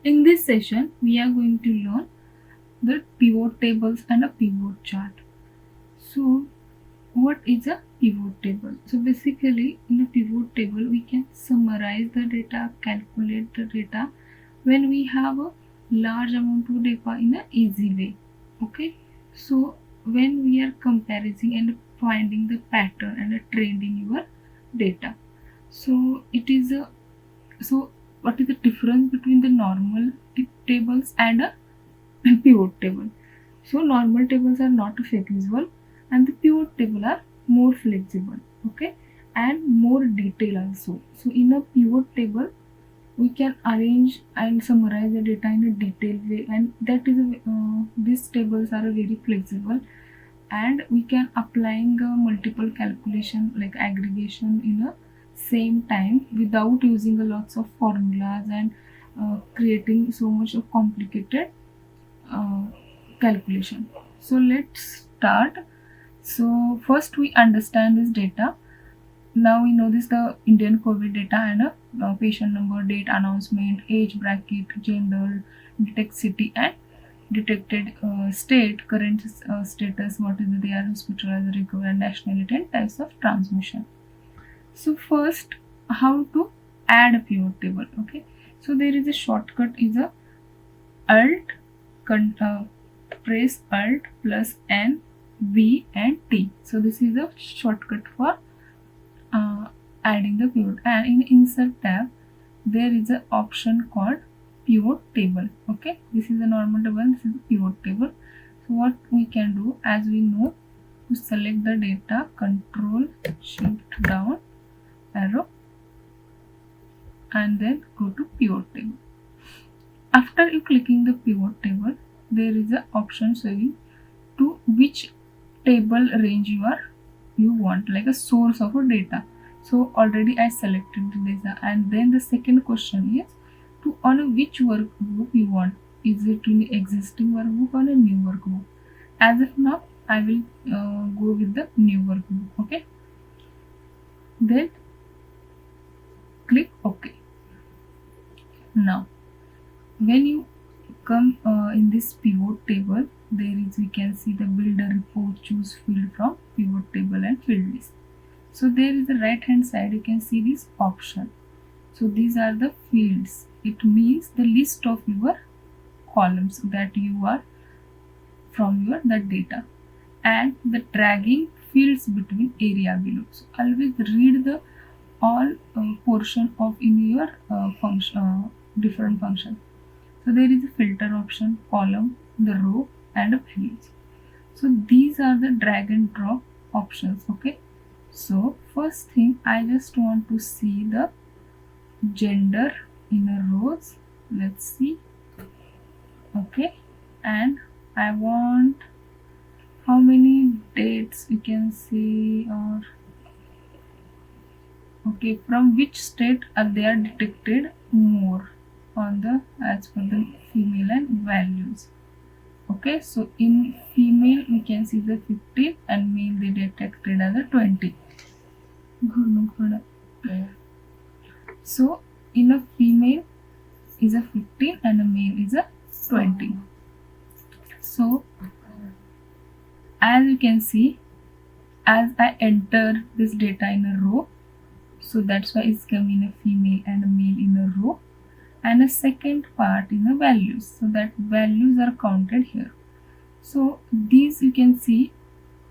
In this session, we are going to learn the pivot tables and a pivot chart. So, what is a pivot table? So, basically, in a pivot table, we can summarize the data, calculate the data when we have a large amount of data in an easy way. Okay, so when we are comparing and finding the pattern and a trend in your data, so it is a so what is the difference between the normal tables and a pivot table? So normal tables are not flexible and the pivot table are more flexible, okay, and more detail also. So in a pivot table we can arrange and summarize the data in a detailed way, and that is these tables are very flexible, and we can applying multiple calculation like aggregation in a same time without using a lots of formulas and creating so much of complicated uh, calculation. So let's start. So first we understand this data. Now we know this the Indian COVID data and a patient number, date, announcement, age bracket, gender, detect city and detected state, current status, what is they are hospitalized, recovered, and nationality and types of transmission. So first, how to add a pivot table? Okay, so there is a shortcut is a Alt, press Alt plus N, V and T. So this is a shortcut for uh, adding the pivot, and in insert tab there is an option called pivot table. Okay, this is a normal table, this is a pivot table. So what we can do, as we know, to select the data, control shift down arrow and then go to pivot table. After you clicking the pivot table, there is an option showing to which table range you want, like a source of a data. So already I selected the data, and then the second question is to on which workbook you want. Is it in existing workbook or a new workbook? As of now, I will go with the new workbook. Okay, then click OK. Now when you come in this pivot table, there is we can see the build a report, choose field from pivot table and field list. So there is the right hand side, you can see this option. So these are the fields. It means the list of your columns that you are from your that data, and the dragging fields between area below. So always read the all portion of in your function different function. So there is a filter option, column, the row and a values. So these are the drag and drop options. Okay, so first thing I just want to see the gender in a rows. Let's see. Okay, and I want how many dates we can see, or okay, from which state are they are detected more on the as per the female and values. Okay, so in female we can see the 15 and male they detected as a 20. So in a female is a 15 and a male is a 20. So as you can see, as I enter this data in a row, so that's why it's coming a female and a male in a row, and a second part in the values, so that values are counted here. So these you can see,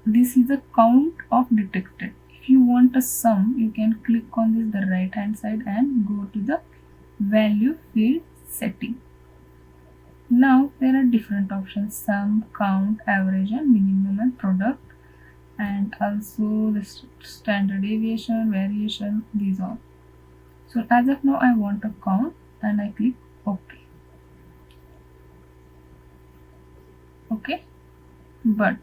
this is the count of detected. If you want a sum, you can click on this the right hand side and go to the value field setting. Now there are different options: sum, count, average and minimum and product, and also the standard deviation, variation, these all. So as of now I want a count and I click OK. Okay, but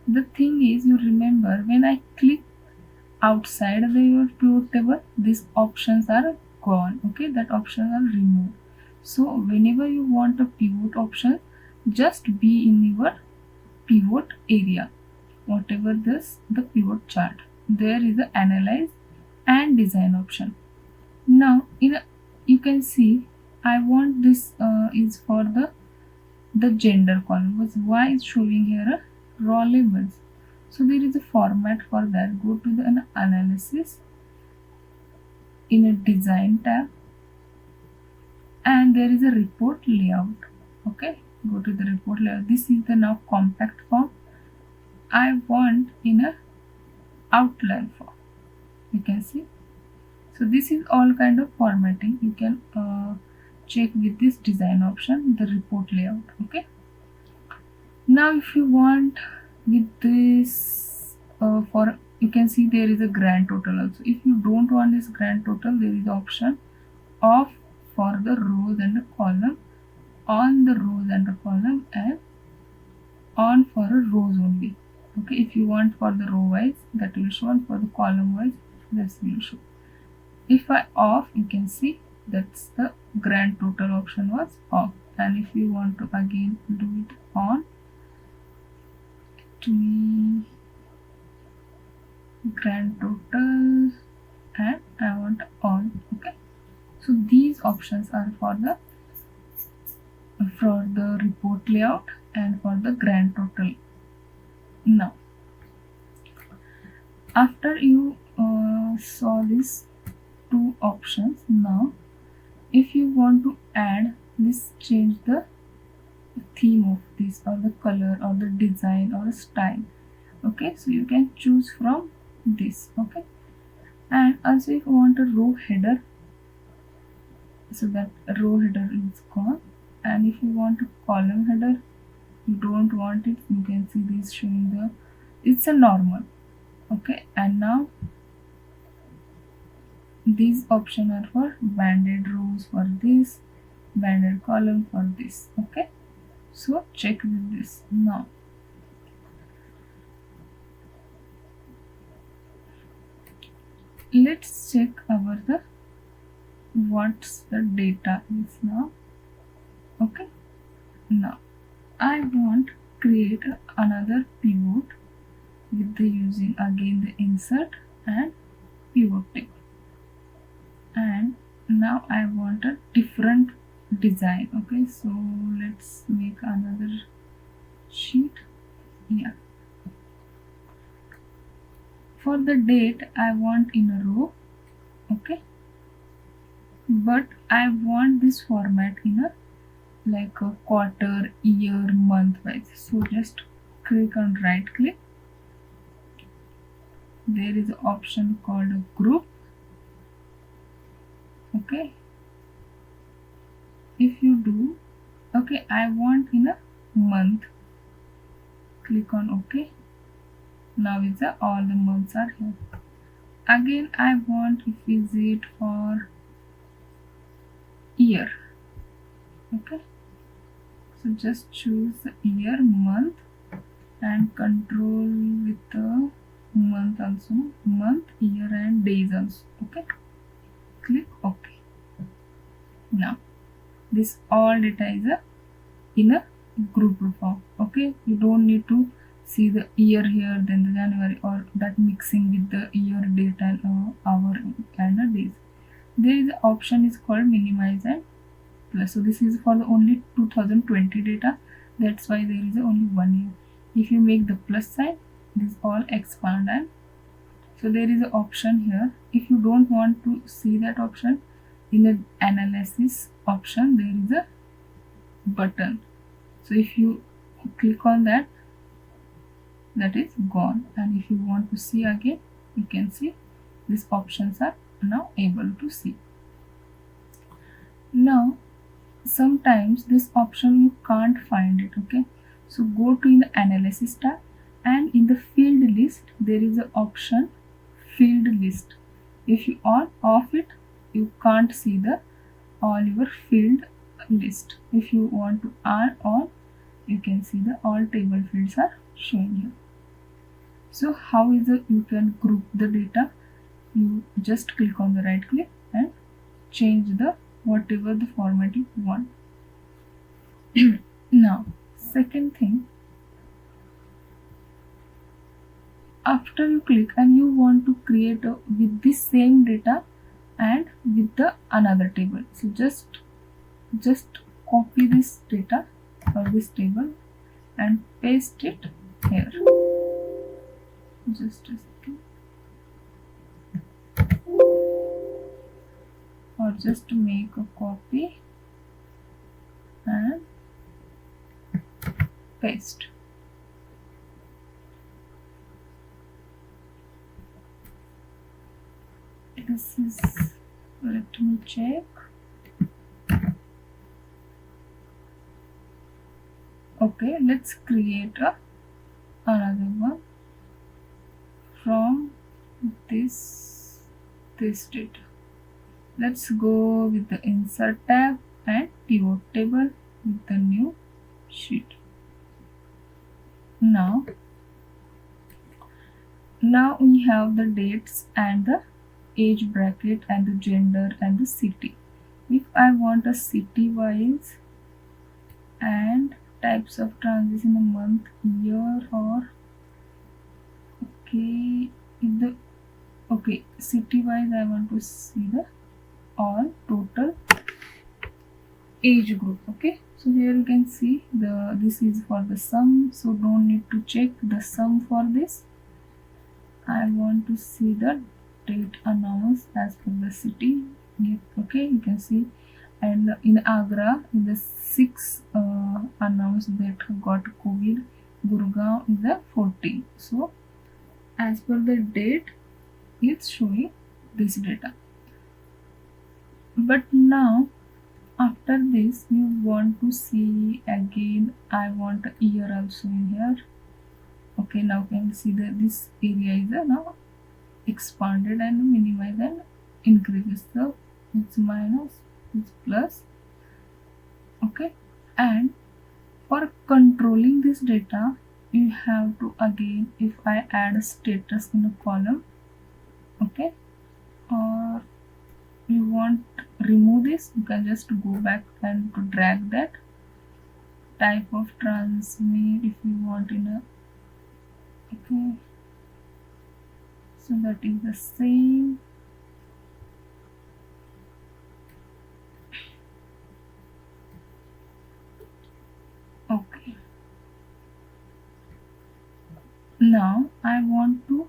the thing is, you remember when I click outside of your pivot table, these options are gone. Okay, that options are removed. So whenever you want a pivot option, just be in your pivot area, whatever this the pivot chart, there is the analyze and design option. Now in a, you can see I want this is for the gender column. Was why is showing here a raw labels. So there is a format for that. Go to the analysis in a design tab, and there is a report layout. Okay, go to the report layout. This is the now compact form. I want in a outline form. You can see. So this is all kind of formatting. You can check with this design option, the report layout. Okay. Now if you want with this for, you can see there is a grand total also. If you don't want this grand total, there is option off for the rows and the column, on the rows and the column, and on for a rows only. Okay, if you want for the row wise, that will show, and for the column wise, this will show. If I off, you can see that's the grand total option was off. And if you want to again do it on, to me grand total, and I want on. Okay, so these options are for the report layout and for the grand total. Now after you saw these two options, now if you want to add this, change the theme of this or the color or the design or style. Okay, so you can choose from this. Okay, and also if you want a row header, so that row header is gone. And if you want a column header, you don't want it, you can see this showing the, it's a normal. Okay, and now these options are for banded rows for this, banded column for this. Okay, so check with this. Now let's check our the what's the data is now. Okay, now I want create another pivot with the using again the insert and pivot table. And now I want a different design. Okay, so let's make another sheet. Yeah, for the date I want in a row. Okay, but I want this format in a like a quarter, year, month wise. So just click on right click, there is an option called a group. Okay, if you do, okay, I want in a month, click on OK. Now it's all the months are here. Again I want if is it for year. Okay, so just choose the year, month, and control with the month also, month, year, and days also. Okay, click OK. Now this all data is in a group form. Okay, you don't need to see the year here, then the January, or that mixing with the year, date, and hour and the days. There is an option is called minimize and plus. So this is for the only 2020 data. That's why there is only 1 year. If you make the plus sign, this all expand, and so there is an option here. If you don't want to see that option, in the analysis option there is a button. So if you click on that, that is gone. And if you want to see again, you can see these options are now able to see. Now sometimes this option you can't find it. Okay, so go to the analysis tab, and in the field list there is an option field list. If you on off it, you can't see the all your field list. If you want to on, you can see the all table fields are shown here. So how is it you can group the data? You just click on the right click and change the whatever the format you want. Now second thing, after you click and you want to create with this same data and with the another table, so just just copy this data or this table and paste it here. Just a second. Or just make a copy and paste. This is, let me check. Okay, let's create another one from this data. Let's go with the insert tab and pivot table with the new sheet. Now we have the dates and the age bracket and the gender and the city. If I want a city wise and types of transition, a month, year, or city wise I want to see the all total age group. Okay, so here you can see this is for the sum, so don't need to check the sum for this. I want to see the date announced as per the city. Okay, you can see, and in Agra, in the 6 announced that got COVID, Gurgaon is the 40. So as per the date, it's showing this data. But now after this, you want to see again, I want a year also in here. Okay, now you can see that this area is now expanded and minimized and increases. So it's minus, it's plus. Okay, and for controlling this data, you have to again, if I add a status in a column, okay, or you want remove this, you can just go back and to drag that type of transmit if you want in a, okay, so that is the same. Okay, now I want to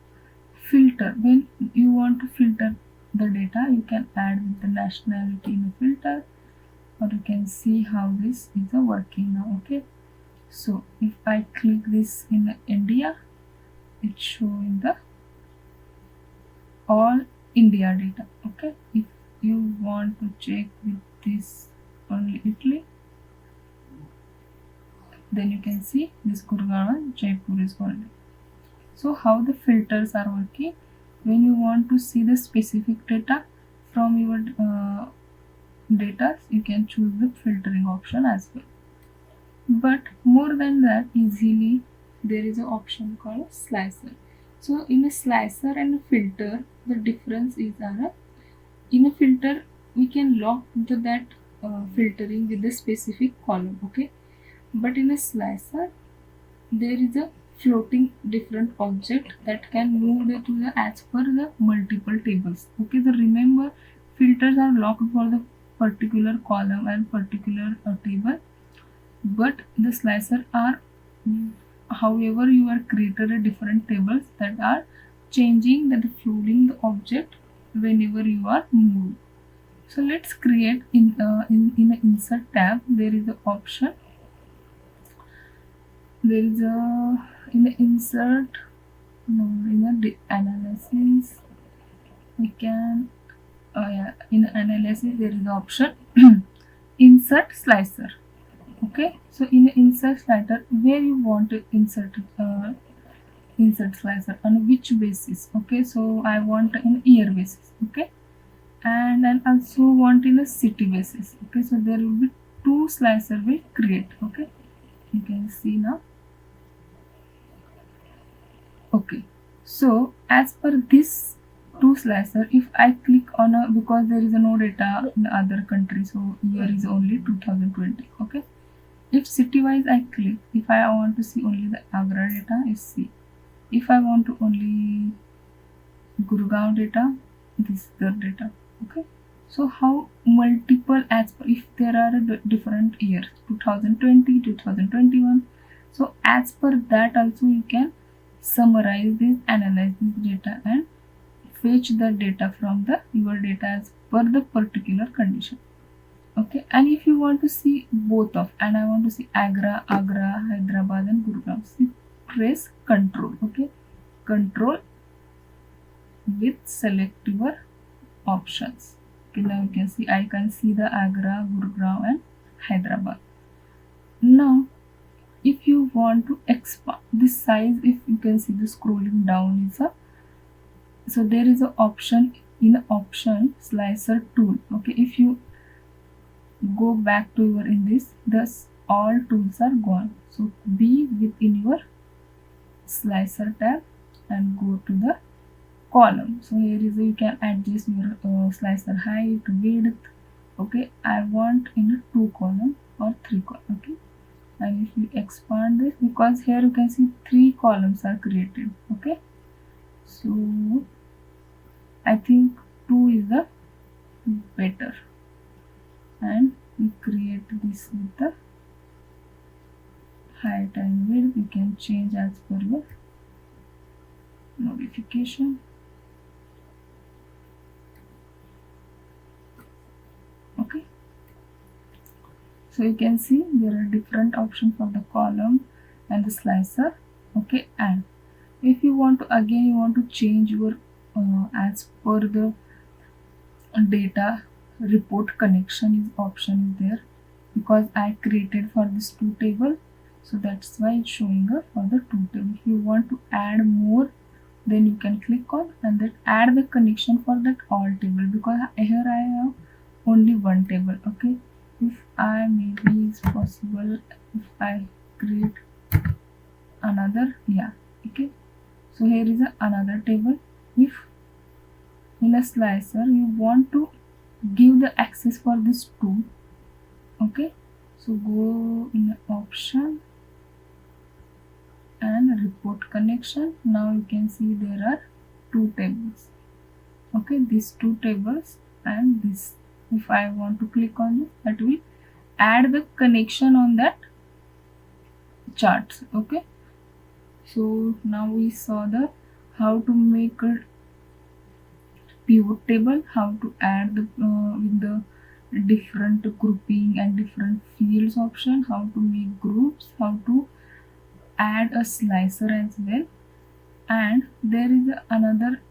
filter. When you want to filter the data, you can add with the nationality in a filter, or you can see how this is working now. Okay, so if I click this in India, it's showing the all India data. Okay, if you want to check with this only Italy, then you can see this Gurgaon and Jaipur is only. So how the filters are working, when you want to see the specific data from your data, you can choose the filtering option as well. But more than that, easily there is an option called slicer. So in a slicer and a filter, the difference is that in a filter we can lock that filtering with the specific column. Okay, but in a slicer there is a floating different object that can move to the as per the multiple tables. Okay, so remember, filters are locked for the particular column and particular table, but the slicer are, however, you are created a different tables that are changing the floating the object whenever you are moved. So let's create in the insert tab. There is an option, there is a in the insert, no, in the analysis we can in analysis there is an option insert slicer. Okay, so in the insert slicer, where you want to insert slicer, on which basis. Okay, so I want in year basis. Okay, and I also want in a city basis. Okay, so there will be two slicer we create. Okay, you can see now. Okay, so as per this two slicer, if I click on a, because there is no data in other country, so year is only 2020. Okay, if city wise I click, if I want to see only the Agra data is C. If I want to only Gurgaon data, this is the data. Okay, So how multiple, as per if there are different years, 2020, 2021, so as per that also you can summarize this, analyze this data, and fetch the data from the your data as per the particular condition. Okay, and if you want to see both of, and I want to see Agra, Hyderabad and Gurgaon, see, press control. Okay, control with select your options. Okay, now you can see I can see the Agra, Gurgaon and Hyderabad. Now if you want to expand this size, if you can see the scrolling down is a, so there is a option in option slicer tool. Okay, if you go back to your in this, thus all tools are gone. So be within your slicer tab and go to the column. So here is you can adjust your slicer height, width. Okay, I want in a 2 column or 3 column. Okay, and if you expand this, because here you can see 3 columns are created. Okay, so I think 2 is the better, and we create this with the height and width. You can change as per your notification. Okay, so you can see there are different options for the column and the slicer. Okay, and if you want to, again you want to change your as per the data report connection is option is there, because I created for this 2 table, so that's why it's showing up for the 2 table. If you want to add more, then you can click on and then add the connection for that all table, because here I have only 1 table. Okay, if I maybe it's possible if I create another, yeah. Okay, so here is another table. If in a slicer you want to give the access for this 2, okay, so go in option and report connection. Now you can see there are 2 tables. Okay, these 2 tables and this. If I want to click on this, that will add the connection on that charts. Okay, so now we saw the how to make a pivot table, how to add the with the different grouping and different fields option, how to make groups, how to add a slicer as well. And there is another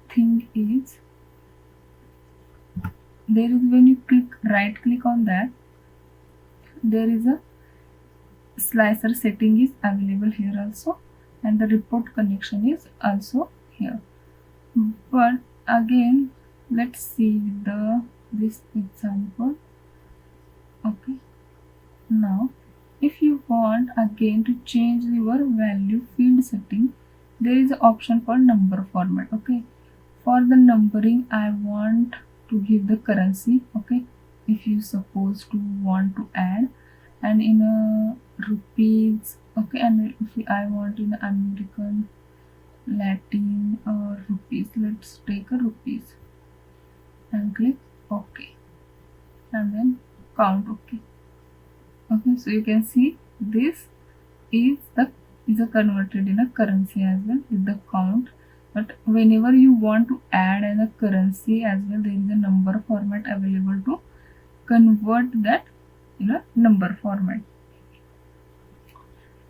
thing is, there is when you right click on that, there is a slicer setting is available here also, and the report connection is also here. But again, let's see with the this example. Okay, now if you want again to change your value field setting, there is an option for number format. Okay, for the numbering I want to give the currency. Okay, if you suppose to want to add, and in a rupees. Okay, and if I want in American, Latin or rupees, let's take a rupees and click OK, and then count. Okay, okay, so you can see this is a converted in a currency as well with the count. But whenever you want to add in a currency as well, there is a number format available to convert that in a number format.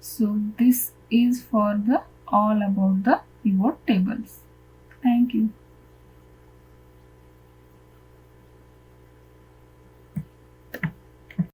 So this is for the all about the pivot tables. Thank you.